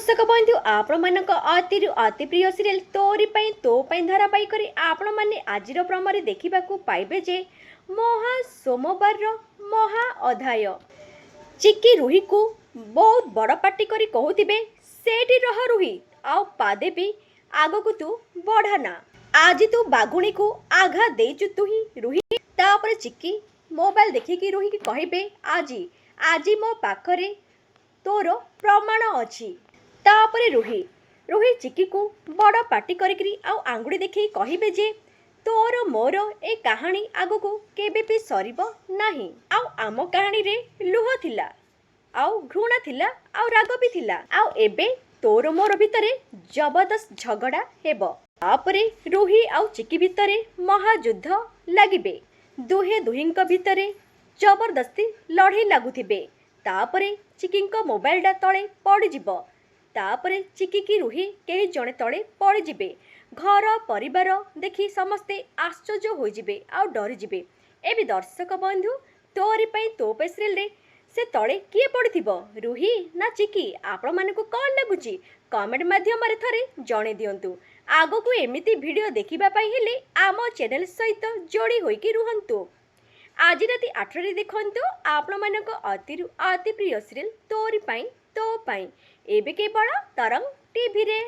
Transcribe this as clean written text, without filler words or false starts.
दर्शक बंधु आपण अति अति प्रिय सीरियल तोरी पई तो पई धारावाहिक आपण मैंने आज प्रमरे देखा पाइबे जे महा सोमवार महा अध्याय चिकी रुही को बहुत बड़ पार्टी करी कहूथिबे सेठी रह रुही आउ पादे भी आगकू तू बढ़ाना आज तू बाघुणी को आघात देचु तु ही रुही तापर चिकी मोबाइल देखिकी रुही की कहिबे आजी आजी मो पाखरे तोर प्रमाण अच्छी तापरे रुही रुही चिकी को बड़ पार्टी करी आउ आंगुड़ी देखी कहिबे जे तोर मोर ए कहानी आगको केबे भी सरीब नाही आउ आम कहानी रे लुह थिला आउ घृणा थिला आउ राग भी थिला आउ एबे तोर मोर भितरे जबरदस्त झगड़ा हेबो तापरे रुही आउ चिकी भितरे महायुद्ध लागिबे दुहे दुहिंक भितरे जबरदस्ती लड़ाई लागुथिबे तापरे चिकींक मोबाइलटा तले पड़ीजिब तापरे चिकी की रुही कई जड़े तले पड़ीजिबे घर परिवार देखी समस्ते आश्चर्य होइजिबे आउ डरीजिबे एबे दर्शक बंधु तोरी पई तो पे सीरियल रे से तले किए पड़िथिबो रुही ना चिकी आपण मानकु कोन लागुची कमेंट माध्यम रे थरे जणे दियंतु आगो को एमिति वीडियो देखिबा पई हेले आम चैनल सहित जोड़ी होइकी रुहंतु आज राति 8 देखु आपण मानक अति प्रिय सीरियल तोरी पई तो पई एबे केवल तरंग टीवी रे।